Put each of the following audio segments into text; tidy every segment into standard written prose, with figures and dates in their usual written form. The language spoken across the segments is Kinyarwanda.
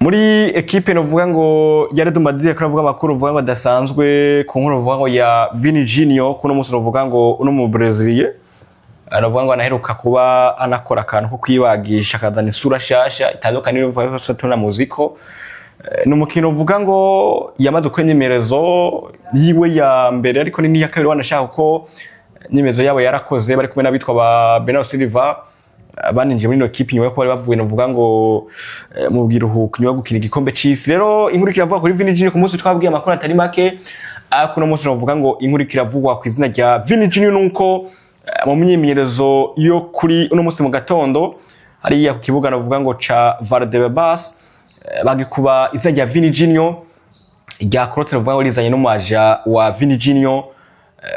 muri equipe novuga ngo ya Real Madrid akaravuga amakuru uvuga ngo adasanzwe ku nkuru uvuga ngo ya Vini Junior kuno musi novuga ngo uno mu Brazil aravuga ngo anaheruka kuba anakora akantu ko kwibagisha akazana isura shasha itandukanye n'uvuga ko tuna muziko n'umukino uvuga ngo yamaze ko imyemerezo yiwe ya mbere ariko ni ya kabiri wanashaka ko imyemerezo yabo yarakoze bari kumwe nabitwa ba Bernardo Silva baninje muri no equipe nyuma ko bari bavuye novuga ngo mu biruhuko nyuma gukina igikombe c'isi. Rero inkuru kiravuga kuri Vini Junior ku munsi twabwiye amakuru atari make kuno munsi novuga ngo inkuru kiravugwa ku izina rya Vini Junior nuko mu myimenyerezo yo kuri uno munsi mu gatondo hariya ku kibuga novuga ngo ca Valdebebas bagikuba izina rya Vini Junior rya Croate novuga ngo rizanye n'umuaja wa Vini Junior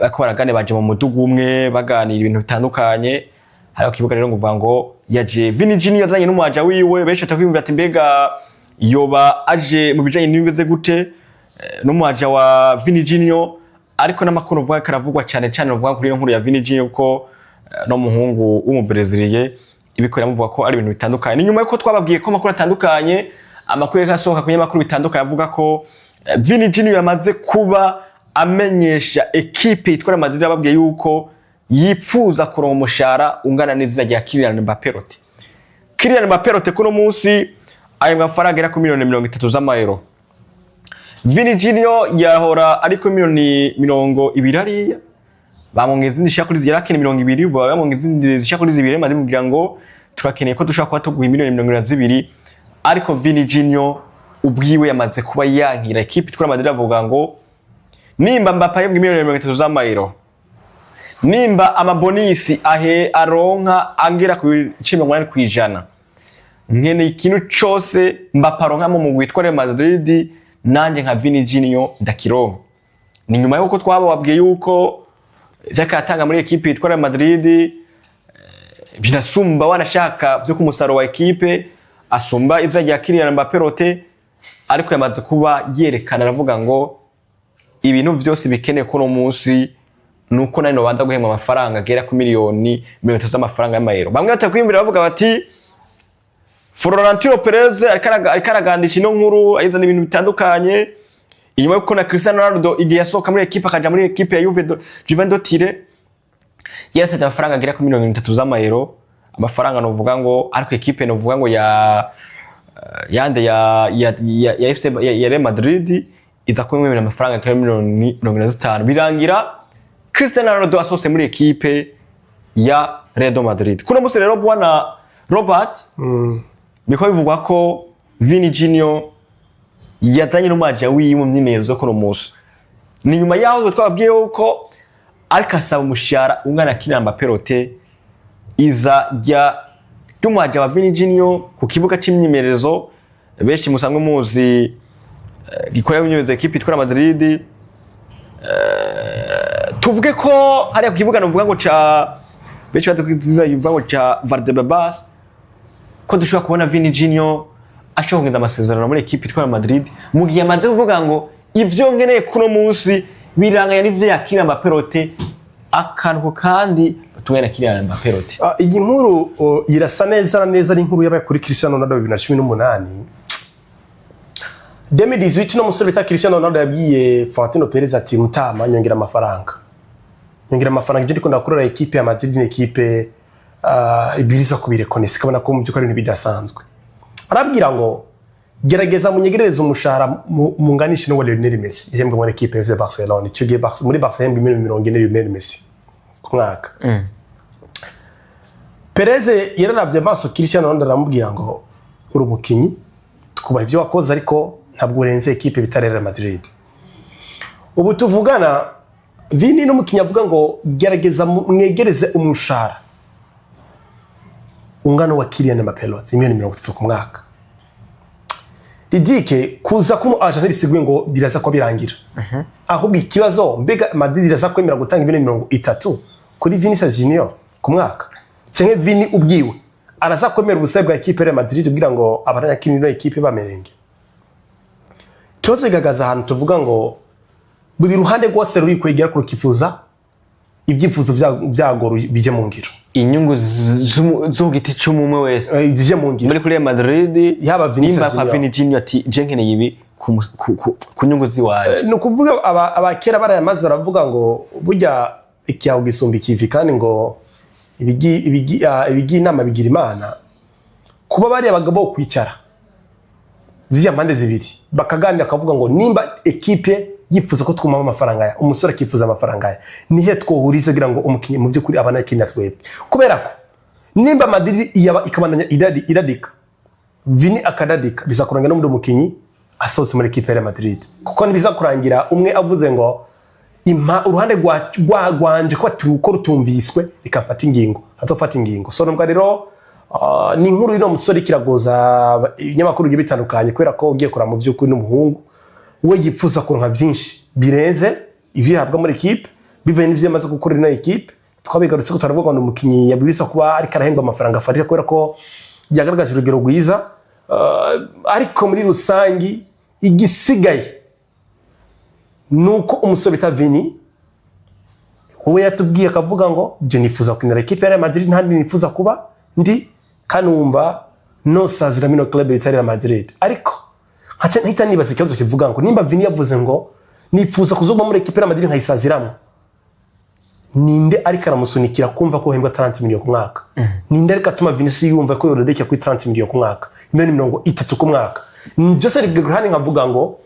bako baragane baje mu mudugu umwe baganira ibintu bitandukanye. Hariho kibuga rero nguvuga ngo yaje Vini Junior yazanye n'umuaja wiwe benshi atakwimvira ati mbega yoba aje mu bijanye n'ibimeze gute n'umuaja wa Vini Junior ariko n'amakuru uvuga karavugwa cyane cyane uvuga kuri iyo nkuru ya Vini Junior ko no muhungu w'umubraziliye ibikorera muvuga ko ari ibintu bitandukanye. Ni nyuma yuko twababwiye ko amakuru atandukanye amakuru yasohoka ku nyamakuru bitandukanye avuga ko Vini Junior yamaze kuba amenyesha equipe itwara Madrid ababwiye yuko yipfuza kuronka umushara ungana n'izina rya Kylian Mbappé. Kylian Mbappé kuno munsi ayo mafaranga era ku miliyoni 30 z'amayero. Vini Junior yahora ariko miliyoni 20 ariya bamongeza izindi shaka kuri zirakene 20 bamongeza izindi shaka kuri zibiri maze mugira ngo turakeneye ko dushaka kwa tuguha miliyoni 22 ariko Vini Junior ubwiwe yamaze kuba yankira equipe itwara Madrid avuga ngo nimba Mbappé mu miliyoni 30 z'amayero nimba amabonisi aronka agera ku 80% nkene ikintu cyose Mbappé aronka mu gwitwa Real Madrid nanje nka Vini Junior ndakironka. Ni nyuma yuko twababwiye yuko Jaka atanga muri equipe itwara Madrid binasumba wanashaka byo kumusaro wa equipe asumba iza rya Kylian Mbappé ariko yamaze kuba yerekana aravuga ngo ibintu byose bikeneye ko no munsi nuko nari no banda guhema amafaranga agera ku miliyoni 30 z'amafaranga y'amayero. Bamwe batakwimvira bavuga bati Florentino Perez arikaragandisha ino nkuru ayizana ibintu bitandukanye inyuma yuko na Cristiano Ronaldo igihe yasohoka muri equipe akaja muri equipe ya Juventus Tire yarasata amafaranga agera ku miliyoni 30 z'amayero. Amafaranga novuga ngo ariko equipe novuga ngo ya yande ya FC ya Real Madrid iza kumwemera amafaranga agera miliyoni 25 birangira Cristiano Ronaldo asose muri equipe ya Real Madrid. Kuno musi rero bwana Robert biko bivugwa ko Vini Junior yazanye n'umuaja wiwe mu myimenyerezo kuno musi. Ni nyuma yaho twababwiye ko ariko asaba umushara ungana Kylian Mbappé iza rya y'umuaja wa Vini Junior ku kibuga c'imyimenyerezo benshi musanzwe muzi gikorera imyimenyerezo equipe itwara Madrid. Tuvuge ko hari ku kibuga novuga ngo ca benshi batukiziza yuvuga ngo ca Valdebebas ko dushobora kubona Vini Junior ashobora amasezerano muri equipe itwara Madrid mu gihe amaze kuvuga ngo ivyo nkeneye kuno munsi biranganya n'ivyo ya Kylian Mbappé akantu kandi batungana Kylian Mbappé. Iyi nkuru irasa neza ari inkuru yabaye kuri Cristiano Ronaldo 2018 2018 no musore bita Cristiano Ronaldo yabwiye Florentino Perez ati mutama nyongera amafaranga je ndiko ndakorera equipe ya Madrid ni equipe ibiriza kubirekonesa kabona ko mu byukuri ibintu bidasanzwe. Arabwira ngo gerageza munyegereza umushara munganisha no Lionel Messi yahembwe muri equipe ya Barcelona icyo muri Barcelona 140 Lionel Messi ku mwaka. Perez yararavye amaso Cristiano Ronaldo aramubwira ngo uri umukinyi tukubaha ivyo wakoze ariko ntabwo urenze equipe bitare Real Madrid. Ubu tuvugana Vini n'umukinya avuga ngo gerageza mwegereze umushara ungano wa Kylian Mbappé miliyoni 30 ku mwaka. Didike kuza kumu agent bisiguye ngo biraza ko birangira. Ahubwo ikibazo mbega Madrid iraza kwemera gutanga miliyoni 30 kuri Vinicius Junior ku mwaka. Cyangwa Vini ubwiwe araza kwemera ubusabe bwa equipe ya Madrid kugira ngo abaranya kinino equipe bamerenge. Kibazo igagaza ahantu tuvuga ngo buri ruhande rwose ruri kwegera ku kifuza ibyifuzo byago bije mu ngiro. inyungu zo giti cy'umwe wese zije mu ngiro muri kuri Real Madrid yaba nimba kwa Vinicius ati je nkeneye ibi ku nyungu ziwaje. No kuvuga abakera barayamaze baravuga ngo burya ikiyaho gisumba ikivi kandi ngo ibigi inama bigira imana. Kuba bari abagabo kwicara zije mpande zibiri bakaganira akavuga ngo nimba equipe yipfuza ko twumama amafaranga ya umusore akifuza amafaranga ya nihe twohuriza kugira ngo umukinyi mu byukuri abana kinyi twebwe kubera ko nimba Madrid ikabandanya iradika Vini akadadika bizakuranga no muri umukinyi asose muri equipe ya Madrid kuko nibiza kurangira umwe avuze ngo impa uruhande rwanje ko tuko rutumviswe rikafata ingingo hatofata ingingo so nubwo rero ni inkuru y'ino musore kiragoza inyamakuru giye bitandukanye kwera ko ugiye kora mu byukuri n'umuhungu we yipfuza kuronka byinshi bireze ivyo yahabwa muri equipe bivuye n'ivyo yamaze gukorera na equipe twabigarutse ko taravuga ngo umukinyi yabirisa kuba ari karahembwa amafaranga afarira kwera ko yagaragaje urugero rwiza ariko muri rusangi igisigaye nuko umusore bita Vini we yatubwiye akavuga ngo je nifuza kwinira equipe ya Madrid ntandi nifuza kuba ndi kanumva no sazira mino club bitari ya Madrid ariko hacha ntita nibaza ikibazo kivuga ngo nimba Vini yavuze ngo nifuza kuzogwa muri equipe ya Madrid nkayisaziramo ninde ariko aramusunikira kumva ko hembwa 30 miliyoni ku mwaka ninde ariko atuma Vinicius yumva ko yorodeka kuri 30 miliyoni ku mwaka miliyoni 30 ku mwaka byose rigahani nkavuga ngo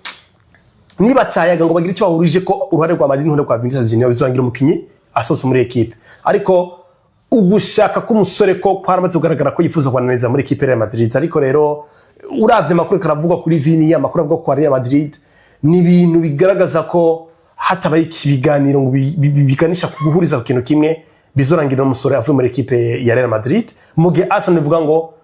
niba tayaga ngo bagire icyo bahurije ko uruhare rwa Madrid n'uruhare rwa Vinicius Junior bizorangira umukinyi asose muri equipe ariko ugushaka k'umusore ko kwaramaze kugaragara ko yifuza kwananiza muri equipe ya Madrid ariko rero uravye makuru karavugwa kuri Vini amakuru avuga ko Real Madrid ni ibintu bigaragaza ko hatabaye ikibiganiro ngo biganisha kuguhuriza ku kintu kimwe bizorangira umusore avuye muri equipe ya Real Madrid mugihe Arsenal bivuga ngo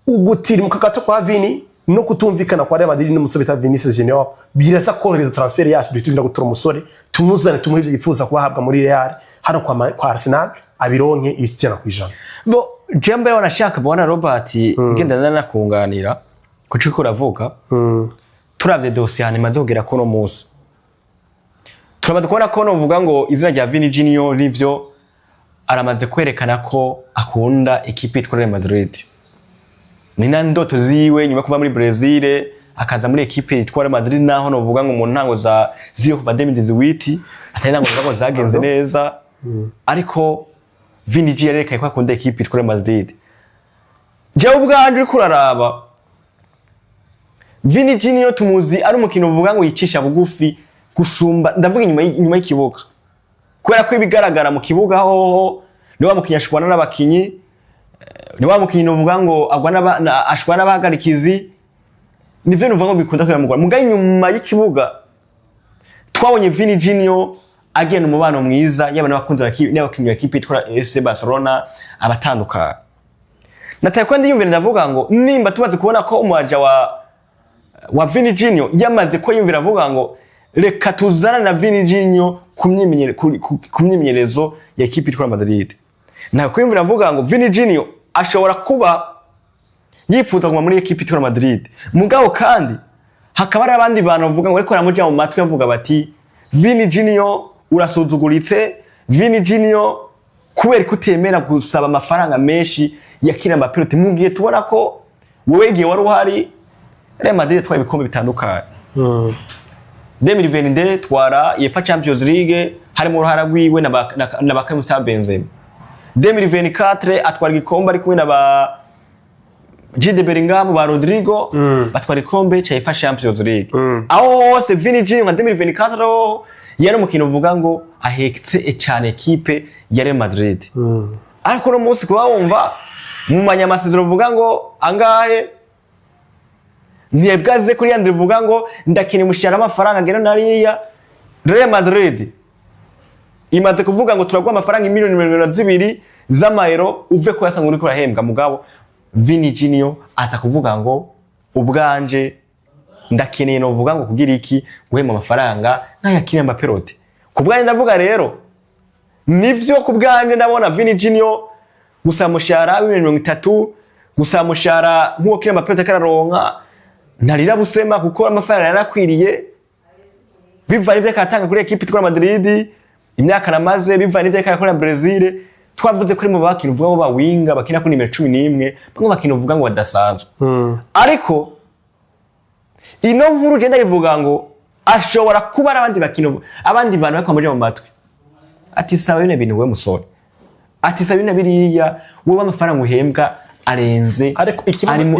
ugutira mukakato kwa Vini no kutumvikana kwa Real Madrid n'umusore bita Vinicius Junior birasa kohereza transfer yacu dutinda gutora umusore tumuzane tumuhije yifuza kubahabwa muri Real hano kwa Arsenal abironke ibikigera kwijana bo jembe wanashaka bona Robert ngendana nakunganira kuciko uravuga turavye dossier hane maze kugera ko no musi turamaze kubona ko no vuga ngo izina rya Vini Junior rivyo aramaze kwerekana ko akunda equipe yitwa Real Madrid nina ndoto ziwe nyuma kuva muri Brazil akaza muri equipe yitwa Real Madrid naho no vuga ngo mu ntango za ziyo kuva 2018 atari nango ngo zagenze neza ariko Vini Junior yarekaye ko akunda equipe yitwa Real Madrid je ubwanje kuraraba Vini Junior tumuzi ari umukino uvuga ngo yicisha bugufi gusumba ndavuga inyuma y'ikibuga kwera ko ibigaragara mu kibuga hoho ni wa mukinya ashwana n'abakinyi ni wa mukinyi uvuga ngo agwa ashwana n'abahagarikizi nivyo nuvuga ngo bikunda kwamugwa mugaye inyuma y'ikibuga twabonye Vini Junior agenda umubano mwiza yaba n'abakunzi n'abakinyi b'equipe yitwa FC Barcelona abatandukana nataye ko ndiyumvira ndavuga ngo nimba tumaze kubona ko umwaja wa Vini Junior yamaze ko yumvira avuga ngo reka tuzana na Vini Junior kumyimenyerezo ya equipe yitwa Madrid nako kwimvira avuga ngo Vini Junior ashobora kuba yifuza kuma muri equipe yitwa Madrid mugabo kandi hakaba ari abandi bantu bavuga ngo ariko ramuja mu matwi avuga bati Vini Junior urasuzuguritse Vini Junior kubera kutemera gusaba amafaranga menshi yakira amapiloti mu gihe tubona ko wowe gihe wari uhari Real Madrid twaye ibikombe bitandukanye 2022 twara UEFA Champions League harimo uruhara rwiwe na bakamusta Benzema 2024 atwara igikombe ari kumwe na ba Jude Bellingham ba Rodrigo batwara igikombe cha UEFA Champions League aho hose Vini Junior 2024 yari umukino uvuga ngo aheketse cyane equipe ya Real Madrid ariko no munsi kuba wumva mu manyamasezero uvuga ngo angahe ntiyebwaze kuri yandi uvuga ngo ndakine mushara amafaranga agera nariya Real Madrid imaze kuvuga ngo turagwa amafaranga miliyoni 200 z'amayero uve ko yasanga uri ko rahembwa mugabo Vini Junior aza kuvuga ngo ubwanje ndakeneye no vuga ngo kugira iki guhema amafaranga nkayakire amaperote kubwanje ndavuga rero nivyo kubwanje ndabona Vini Junior gusamushara 30 gusamushara nkuko kire amaperote kararonka ntarira busema kuko amafaranga yarakwiriye bivanye n'ibyo katanga kuri equipe yitwa Madrid imyaka namaze bivanye n'ibyo yakora Brazil twavuze kuri mu bakina uvuga ngo ba winga bakina kuri nimero 11 bamwe bakina uvuga ngo badasanzwe ariko ino nkuru genda ivuga ngo ashobora kuba abandi bakina abandi bantu bakomeje mu matwi ati sawa bine bintu we musore ati sawa bine biriya wowe amafaranga uhembwa arenze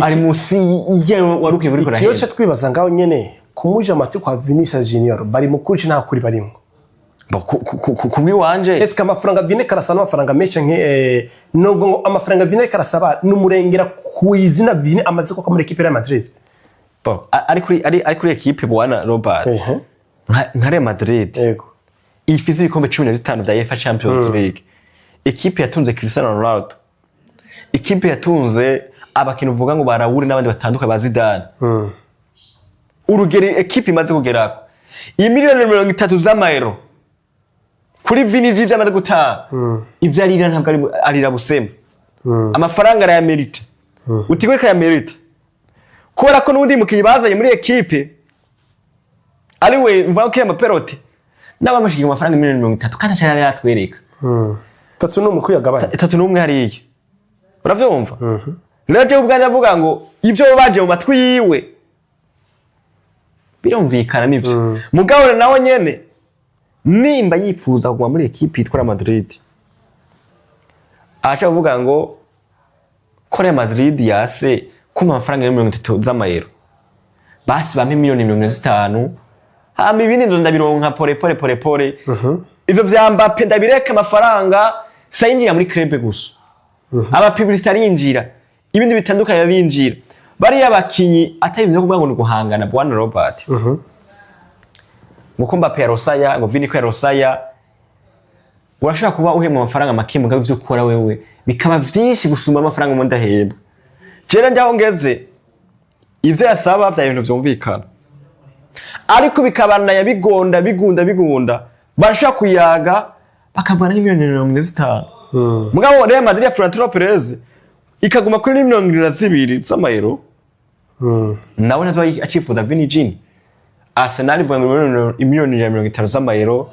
ari musi ye waruke buri kora iyo cyo twibaza ngaho nyene kumuje amatwi kwa Vinicius Junior bari mukuri nta kuri barimo kubwi wanje eske amafaranga Vini karasa n'amafaranga menshi nke nubwo ngo amafaranga Vini karasaba n'umurengera ku izina Vini amaze ko muri equipe ya Madrid ari kuri equipe bwana Robert nka Real Madrid yego ifise ibikombe 15 vya UEFA Champions League equipe yatunze Cristiano Ronaldo equipe yatunze abakino uvuga ngo barawuri n'abandi batanduka ba Zidane urugeri equipe imaze kugerako imiliyoni 30 z'amayero kuri Vini Jiji amaze gutaha ivyo arira ntabwo arira busema amafaranga ara yamerite utigwe ka yamerite kora ko nundi mukinyi bazanye muri equipe ari we mva ko amaperote n'abamashiye amafaranga miliyoni 30 kandi cyane yatwereka 3 n'umwe yagabanya 3 n'umwe hariye uravyumva rero ubwanjye avuga ngo ivyo baje mu matwi yiwe birumvikana nivyo mugabo nawe nyene nimba yifuza kugwa muri equipe itwara Madrid acha avuga ngo Real Madrid yase kuma amafaranga ya 30 z'amayero basi bampe miliyoni 50 hama ibindi ndabironka pore ivyo vya Mbappe ndabireka amafaranga sayinjira muri club gusa aba publicity arinjira ibindi bitandukanye arinjira bari yabakinyi atayivyo kuvuga ngo guhangana bwana Robert muko Mbappe yarosaya ngo Vini ko yarosaya urashaka kuba uhema amafaranga makimu ngavyo ukora wewe bikaba vyinshi gusumba amafaranga mu ndaheba jere ndaho ngeze ivyo yasaba vya ibintu vyumvikana ariko bikabana bigunda barashaka kuyaga bakavana n'imiliyoni 50 mugabo Real Madrid ya Florentino Perez ikaguma kuri miliyoni 200 z'amayero nawe nazo acifuza Vini Jini Arsenal ivuga ngo miliyoni 50 z'amayero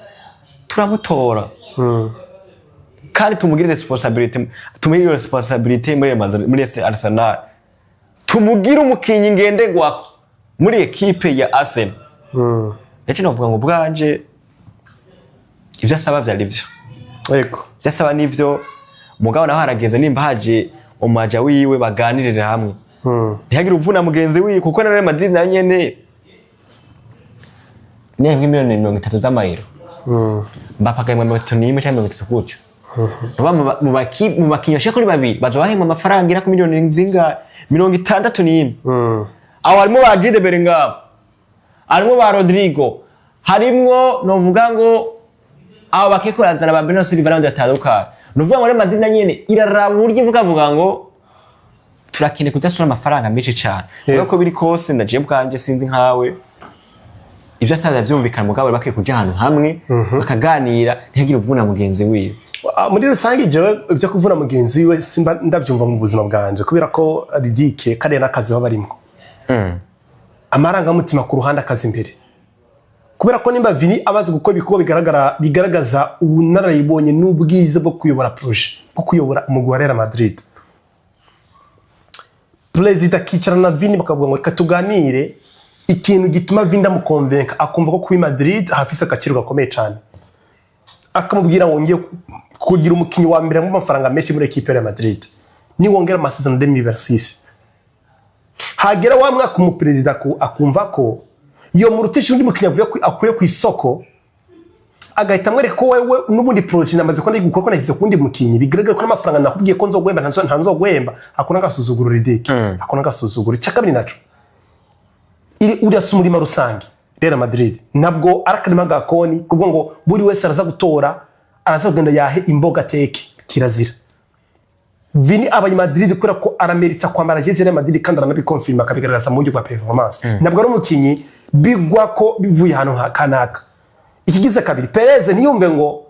turamutora kandi tumugire responsibility muri Arsenal tumugira umukinyi ngendegwako muri equipe ya Arsenal ndetse navuga ngo bwanje ivyo asaba vyari vyo yego byasaba nivyo mugabo naho harageze nimba haje umaja wiwe baganirira hamwe ntihagire uvuna mugenzi wiwe kuko na Real Madrid nayo nyene ni miliyoni 30 z'amayero Mbappe mu matonime cyangwa 30 gutyo mu bakinyoshe kuri babiri bazobahema amafaranga ira ku miliyoni zinga 61 aho harimo ba Jude Bellingham harimo ba Rodrigo harimo novuga ngo abo bakikoranzana ba Bernardo Silva n'abandi batandukanye nuvuga ngo Real Madrid na nyene iraraburyo ivuga ngo turakine kudasura amafaranga menshi cyane uko biri kose ndaje bwanje sinzi nkawe ivyo asaba vyumvikana mugabo bakiye kuja ahantu hamwe bakaganira ntihagire uvuna mugenzi wiwe muri rusange jewe ibyo kuvuna mugenzi wiwe simba ndavyumva mu buzima bwanje kubera ko ridike kare nakazi babarimo amarangamutima ku ruhande akazi imbere kubera ko nimba Vini abazi gukora ibiko bigaragaza ubunarayibonye n'ubwiza bwo kuyobora projet bwo kuyobora umugwi wa Real Madrid President kicara na Vini bakavuga ngo katuganire ikintu gituma Vinda mu convaincre akumva ko kuri Madrid hafise akaciro gakomeye cyane akamubwira ngo ngiye kugira umukinyi wa mbere mu mafaranga menshi muri equipe ya Madrid ni wongera amasezerano 2026 hagera wa mwaka mu president akumva ko iyo murutisha undi mukinyi akuye ku isoko agahita mwereka ko wewe n'ubundi project namaze ko ndigukorwa ko nashyize kundi mukinyi bigaragara ko amafaranga nakubwiye ko nzogwemba ntanzogwemba akona gasuzuguro ridike akona gasuzuguro cyakabiri naco iri uri asumurima rusange Real Madrid nabwo arakanima gakoni kubwo ngo buri wese araza gutora arazagenda yahe imboga teke kirazira Vini abaye Madrid kora ko aramerita kwambara jezi ya Madrid kandi aranabikonfirma akabigaragaza mu buryo bwa performance nabwo ari umukinyi bigwa ko bivuye hano kanaka ikigize kabiri Perez niyumve ngo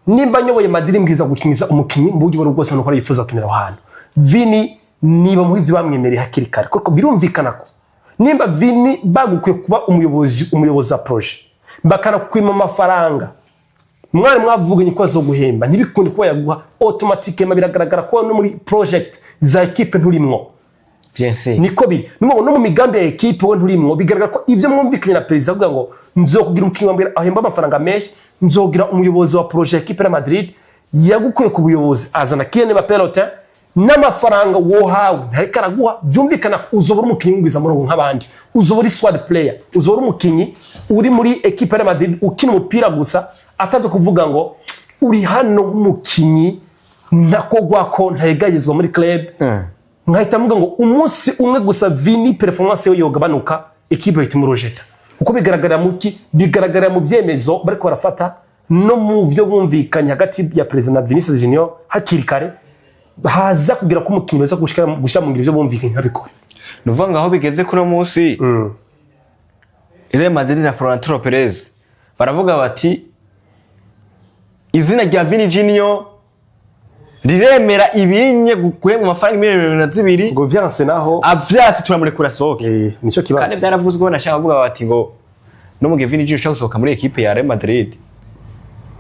nimba nyoboye Madrid mbwiza gukinyiza umukinyi mu buryo bwose no ko yifuza kunira hano Vini niba muhivyi bamwemereye hakiri kare kuko birumvikana ko nimba Vini bagukwiye kuba umuyobozi wa projet bakana kwima amafaranga mwari mwavuganye ko azoguhemba ntibikunde kuba yaguha automatiquement biragaragara ko no muri project za equipe nturimwo niko biri no mu migambi ya equipe we nturimwo bigaragara ko ivyo mwumvikanye na president avuga ngo nzokugira umukinyi wa mbere ahemba amafaranga menshi nzogira umuyobozi wa project equipe ya Madrid yagukuye ku buyobozi azana Kylian Mbappé n'amafaranga wohawe ntareka araguha byumvikana uzobora umukinyi ngwiza murongo nk'abandi uzobora squad player uzobora umukinyi uri muri equipe ya Madrid ukina umupira gusa ataze kuvuga ngo uri hano umukinyi nakogwa ko ntayegayezwa muri club nkahita mvuga ngo umunsi umwe gusa Vini performance yo yogabanuka equipe itimurojeta uko bigaragara mu byemezo bariko barafata no mu byo bumvikanye hagati ya president Vinicius Junior hakiri kare haza kugira ko umukinyi weza gushika mu ngiro byo bumvikanye nkabikora nuvuga ngaho bigeze kuri munsi Real Madrid na Florentino Perez baravuga bati izina rya Vini Junior riremera ibinye guhemba amafaranga miliyoni 200 ngo Viance naho avyase turamurekura soke nico kibazo kandi byaravuzweho nashaka kuvuga bati ngo no mu Vini Junior ushaka gusohoka muri equipe ya Real Madrid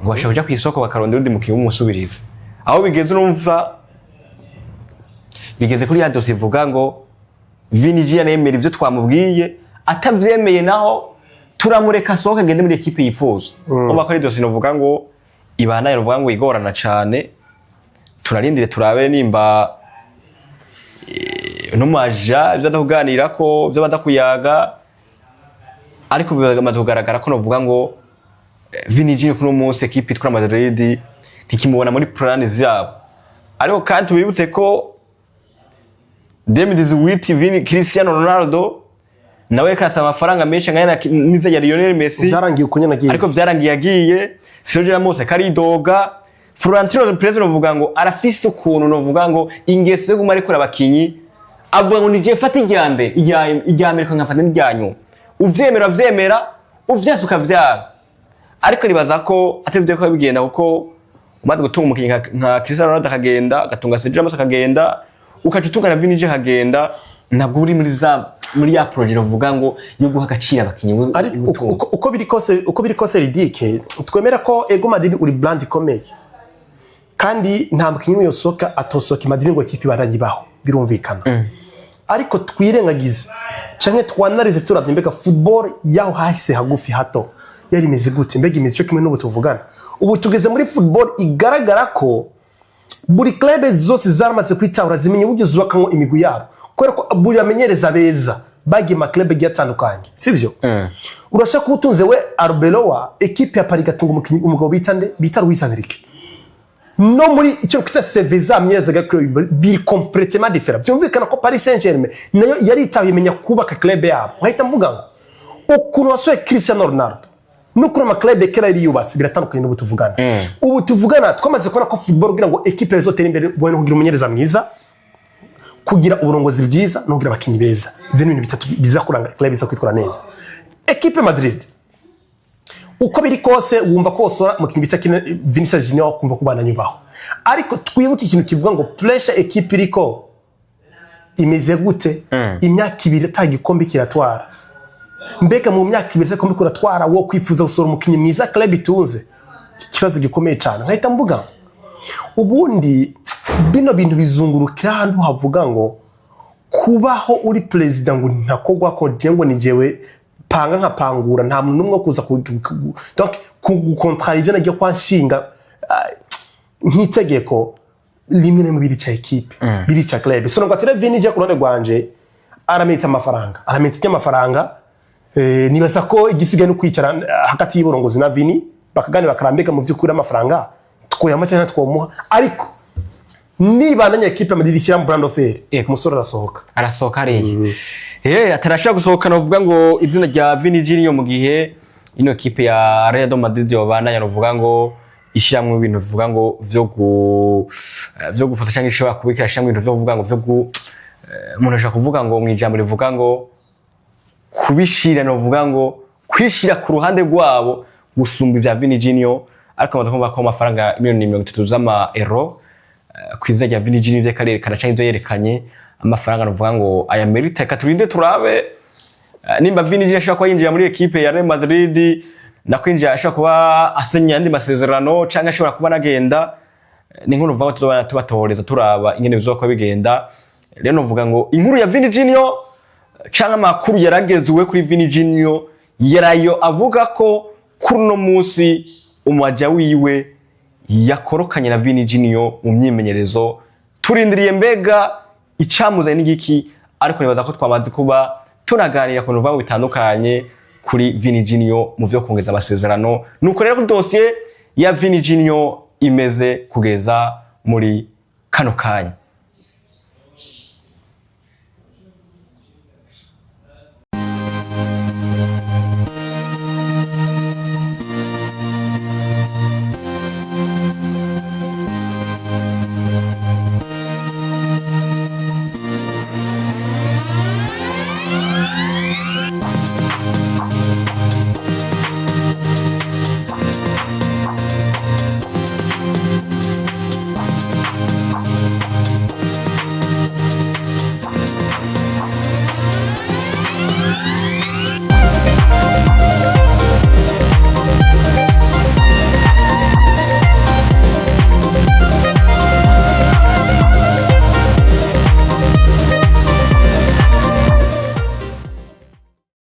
ngo bashaka kuja kwisoko bakarondera undi mukinyi w'umusubirizi aho bigeze urumva bigeze kuri ya dossier ivuga ngo Vini Junior yemera ivyo twamubwiye atavyemeye naho turamureka sohoka agende muri equipe yifuza uba kuri dossier novuga ngo ibana yovuga ngo igorana cyane turarindire turabe nimba numaja byadakuganira ko byabadakuyaga ariko bigamaze kugaragara ko novuga ngo Vini Junior kuno munsi equipe itwa Madrid ntikimubona muri plan zabo ariko kandi tubibutse ko 2018 Vini Cristiano Ronaldo nawe kasaba amafaranga menshi ngaya niza ya Lionel Messi byarangiye ukunyana giye ariko byarangiye yagiye Sergio Ramos karidoga Florentino Perez novuga ngo arafise ukuntu novuga ngo ingese guma ariko abakinyi avuga ngo nije fata ijyambe ko nkafata n'ijyanyu uvyemera uvyasuka vyara ariko ribaza ko atevye ko bigenda kuko umaze gutunga umukinyi nka Cristiano Ronaldo akagenda agatunga Sergio Ramos akagenda ukacutunga na Vini Junior akagenda ntabwo uri muri ya project uvuga ngo yo guha agaciro abakinyi uko biri kose ridike twemera ko Ego Madrid uri brand ikomeye kandi nta mukinyi yosoka atosoka Madrid ngo kipi baranyibaho birumvikana ariko twirengagize canke twanarize turavye mbega football yaho hahise hagufi hato yari imeze gute mbega imeze cyo kimwe n'ubu tuvugana ubu tugeze muri football igaragara ko buri club zose zaramaze kwitahura zimenye uburyo zubakamo imigwi yabo kubera ko buri amenyereza beza bagi ma club giyatandukanye sivyo urashaka kubutunze we Arbeloa equipe ya Paris gatunga umukinyi umugabo bita Luis Enrique no muri icyo kwita CV zamyeza ga club biri complètement différent byumvikana ko Paris Saint-Germain nayo yari itabimenya kubaka club yabo nkahita mvuga ngo ukuntu wasoye Cristiano Ronaldo nukuri ama club kera yari yubatse biratandukanye n'ubu tuvugana ubu tuvugana twamaze kubona ko football kugira ngo equipe zotera imbere bwo kugira umunyereza mwiza kugira uburongozi bwiza no kugira abakinyi beza ibintu bitatu bizakuranga club iza kwitwara neza equipe Madrid uko biri kose wumva ko osora mu kintu bitsa Vinicius Junior kumva kubana nyubaho ariko twibuke ikintu kivuga ngo pressure equipe iriko imeze gute imyaka 2 atagikombe kiratwara mbega mu myaka 2 atagikombe kuratwara wo kwifuza gusora umukinyi mwiza club itunze ikibazo gikomeye cyane nkahita mvuga ubundi bino bintu bizungurukira hantu havuga ngo kubaho uri president ngo ntakogwa ko ngo nijewe panga nkapangura nta muntu numwe kuza donc kukontra ivyo nagiye kwanshinga nk'itegeko limwe mu biri cha equipe biri cha club so ngo atire Vini je kurone gwanje aramita amafaranga nibaza ko igisigaye no kwicara hagati y'uburongozi na Vini bakagani bakarambika mu vyukuri amafaranga twoyama cyane twomuha ariko niba nanya equipe Madrid ishyira mu brand offer umusore arasohoka ariye atarashaka gusohoka novuga ngo izina rya Vini Junior mu gihe ino equipe ya Real Madrid yobana novuga ngo ishyamwe ibintu bivuga ngo vyo gufata cyangwa ishobora kubikira shyamwe ibintu vyo kuvuga ngo umuntu ashaka kuvuga ngo mu ijambo rivuga ngo kubishira novuga ngo kwishira ku ruhande rwabo gusumba ivya Vini Junior ariko badakumva ko amafaranga miliyoni 30 z'ama-euro kwiza rya Vini Junior vyekarere karaca ivyo yerekanye amafaranga novuga ngo aya merita katurinde turabe nimba Vini Junior ashaka kwinjira muri equipe ya Real Madrid nakwinjira ashobora kuba asenya andi masezerano canke ashobora kuba nagenda ni nkuru uvuga ngo tuzobana tubatoreza turaba ingene bizoka bigenda rero novuga ngo inkuru ya Vini Junior canke amakuru yaragezwe kuri Vini Junior yarayo avuga ko kuri no musi umwaja wiwe yakorokanye na Vini Junior mu myimenyerezo turindiriye mbega icamuzanye n'igiki ariko nibaza ko twamaze kuba tunaganira ku bintu bitandukanye kuri Vini Junior mu vyo kongeza amasezerano nuko rero ku dossier ya Vini Junior imeze kugeza muri kano kanya.